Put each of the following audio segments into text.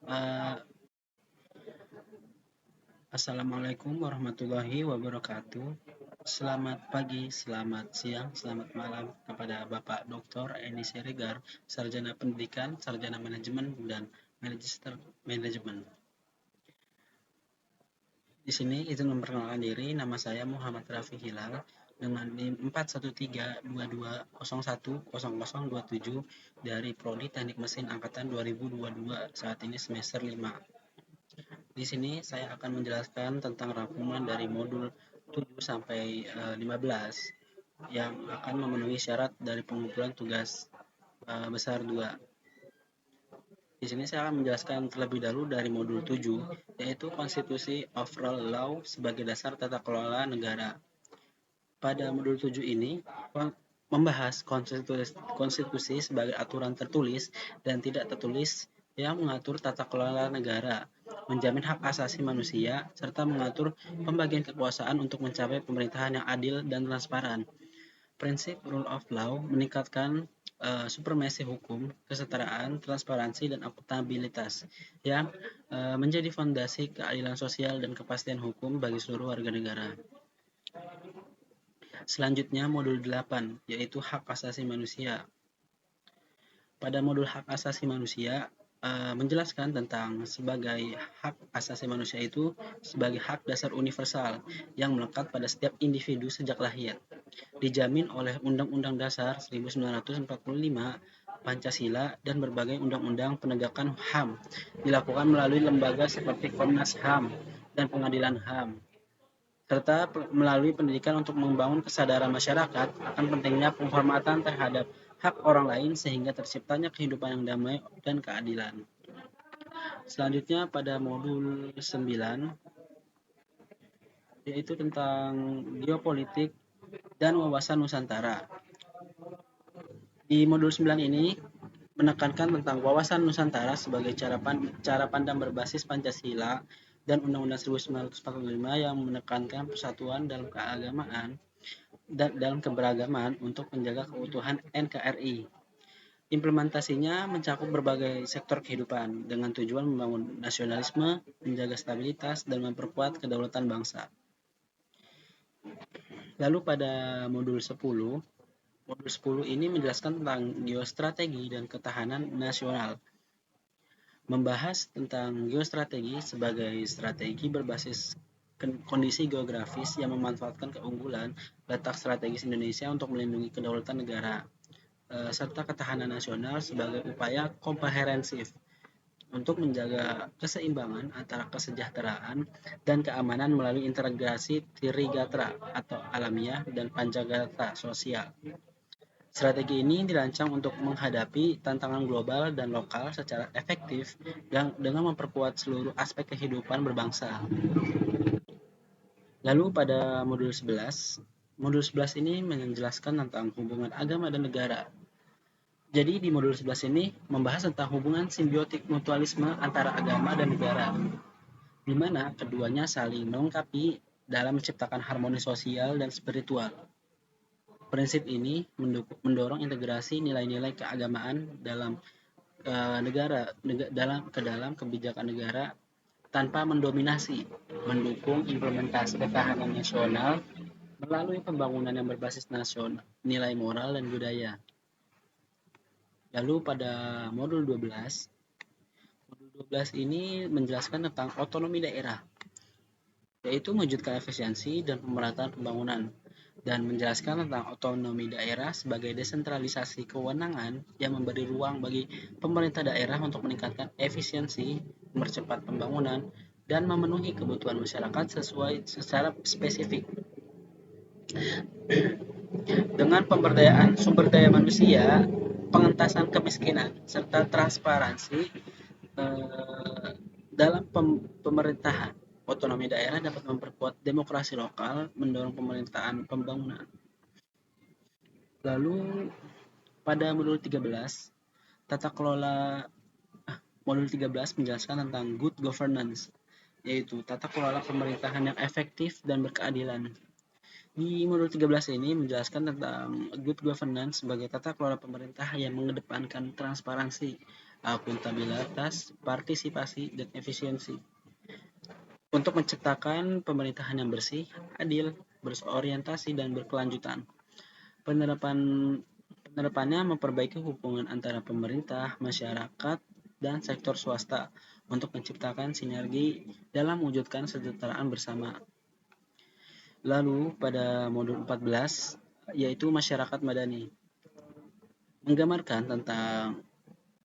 Eh, Assalamualaikum warahmatullahi wabarakatuh. Selamat pagi, selamat siang, selamat malam kepada Bapak Dr. Eni Siregar, Sarjana Pendidikan, Sarjana Manajemen, dan Magister Manajemen. Di sini izin memperkenalkan diri, nama saya Muhammad Rafi Hilal dengan NIM 41322010027 dari Prodi Teknik Mesin Angkatan 2022, saat ini semester 5. Di sini saya akan menjelaskan tentang rangkuman dari modul 7 sampai 15 yang akan memenuhi syarat dari pengumpulan tugas besar 2. Di sini saya akan menjelaskan terlebih dahulu dari modul 7, yaitu Konstitusi Overall Law sebagai dasar tata kelola negara. Pada modul 7 ini membahas konstitusi sebagai aturan tertulis dan tidak tertulis yang mengatur tata kelola negara, menjamin hak asasi manusia, serta mengatur pembagian kekuasaan untuk mencapai pemerintahan yang adil dan transparan. Prinsip rule of law meningkatkan supremasi hukum, kesetaraan, transparansi, dan akuntabilitas yang menjadi fondasi keadilan sosial dan kepastian hukum bagi seluruh warga negara. Selanjutnya modul 8, yaitu hak asasi manusia. Pada modul hak asasi manusia menjelaskan tentang sebagai hak asasi manusia itu sebagai hak dasar universal yang melekat pada setiap individu sejak lahir. Dijamin oleh Undang-Undang Dasar 1945, Pancasila, dan berbagai undang-undang penegakan HAM, dilakukan melalui lembaga seperti Komnas HAM dan Pengadilan HAM, serta melalui pendidikan untuk membangun kesadaran masyarakat akan pentingnya penghormatan terhadap hak orang lain sehingga terciptanya kehidupan yang damai dan keadilan. Selanjutnya pada modul 9, yaitu tentang geopolitik dan wawasan Nusantara. Di modul 9 ini menekankan tentang wawasan Nusantara sebagai cara pandang berbasis Pancasila dan Undang-Undang 1945 yang menekankan persatuan dalam keagamaan dan dalam keberagaman untuk menjaga keutuhan NKRI. Implementasinya mencakup berbagai sektor kehidupan dengan tujuan membangun nasionalisme, menjaga stabilitas, dan memperkuat kedaulatan bangsa. Lalu pada modul 10, modul 10 ini menjelaskan tentang geostrategi dan ketahanan nasional. Membahas tentang geostrategi sebagai strategi berbasis kondisi geografis yang memanfaatkan keunggulan letak strategis Indonesia untuk melindungi kedaulatan negara, serta ketahanan nasional sebagai upaya komprehensif untuk menjaga keseimbangan antara kesejahteraan dan keamanan melalui integrasi Trigatra atau alamiah dan Pancagatra sosial. Strategi ini dirancang untuk menghadapi tantangan global dan lokal secara efektif dan dengan memperkuat seluruh aspek kehidupan berbangsa. Lalu pada modul 11 ini menjelaskan tentang hubungan agama dan negara. Jadi di modul 11 ini membahas tentang hubungan simbiotik mutualisme antara agama dan negara, di mana keduanya saling melengkapi dalam menciptakan harmoni sosial dan spiritual. Prinsip ini mendorong integrasi nilai-nilai keagamaan dalam dalam kebijakan negara tanpa mendominasi, mendukung implementasi ketahanan nasional melalui pembangunan yang berbasis nasional, nilai moral dan budaya. Lalu pada modul 12 ini menjelaskan tentang otonomi daerah, yaitu mewujudkan efisiensi dan pemerataan pembangunan, dan menjelaskan tentang otonomi daerah sebagai desentralisasi kewenangan yang memberi ruang bagi pemerintah daerah untuk meningkatkan efisiensi, mempercepat pembangunan, dan memenuhi kebutuhan masyarakat secara spesifik. Dengan pemberdayaan sumber daya manusia, pengentasan kemiskinan, serta transparansi dalam pemerintahan, otonomi daerah dapat memperkuat demokrasi lokal, mendorong pemerintahan pembangunan. Lalu pada modul 13, tata kelola modul 13 menjelaskan tentang good governance, yaitu tata kelola pemerintahan yang efektif dan berkeadilan. Di modul 13 ini menjelaskan tentang good governance sebagai tata kelola pemerintah yang mengedepankan transparansi, akuntabilitas, partisipasi, dan efisiensi. Untuk menciptakan pemerintahan yang bersih, adil, berorientasi, dan berkelanjutan. Penerapan Penerapannya memperbaiki hubungan antara pemerintah, masyarakat, dan sektor swasta untuk menciptakan sinergi dalam mewujudkan kesejahteraan bersama. Lalu pada modul 14 yaitu masyarakat madani. Menggambarkan tentang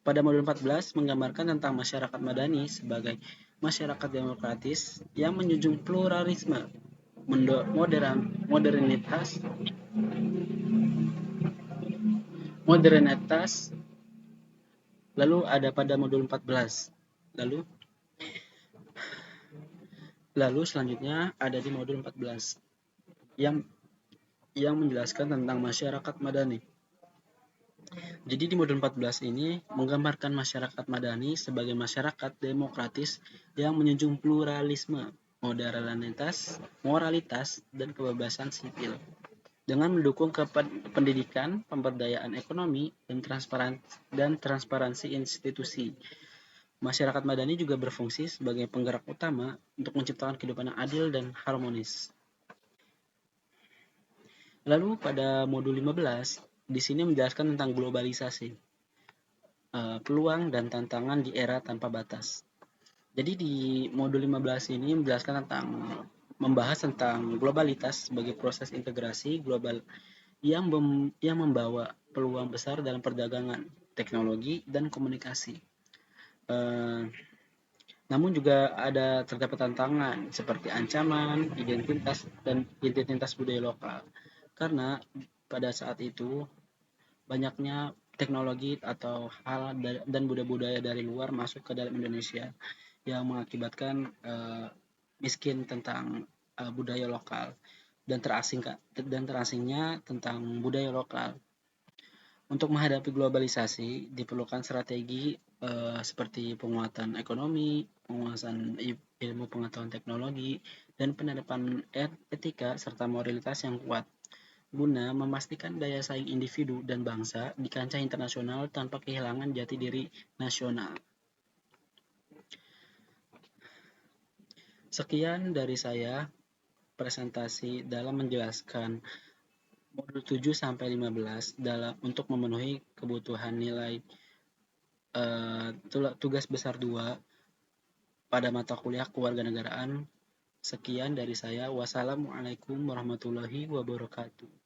Pada modul 14 menggambarkan tentang masyarakat madani sebagai masyarakat demokratis yang menjunjung pluralisme, modernitas, modernitas. Lalu ada pada modul 14. Lalu selanjutnya ada di modul 14 yang menjelaskan tentang masyarakat madani. Jadi di modul 14 ini menggambarkan masyarakat madani sebagai masyarakat demokratis yang menjunjung pluralisme, moralitas, dan kebebasan sipil dengan mendukung pendidikan, pemberdayaan ekonomi, dan transparansi institusi. Masyarakat madani juga berfungsi sebagai penggerak utama untuk menciptakan kehidupan yang adil dan harmonis. Lalu pada modul 15, di sini menjelaskan tentang globalisasi, peluang dan tantangan di era tanpa batas. Jadi di modul 15 ini menjelaskan membahas tentang globalitas sebagai proses integrasi global yang membawa peluang besar dalam perdagangan, teknologi, dan komunikasi. Namun juga terdapat tantangan seperti ancaman, identitas budaya lokal. Karena pada saat itu banyaknya teknologi atau hal dan budaya-budaya dari luar masuk ke dalam Indonesia yang mengakibatkan miskin tentang budaya lokal dan terasingnya tentang budaya lokal. Untuk menghadapi globalisasi diperlukan strategi seperti penguatan ekonomi, penguasaan ilmu pengetahuan teknologi, dan penerapan etika serta moralitas yang kuat guna memastikan daya saing individu dan bangsa di kancah internasional tanpa kehilangan jati diri nasional. Sekian dari saya presentasi dalam menjelaskan modul 7 sampai 15 untuk memenuhi kebutuhan nilai tugas besar 2 pada mata kuliah kewarganegaraan. Sekian dari saya. Wassalamualaikum warahmatullahi wabarakatuh.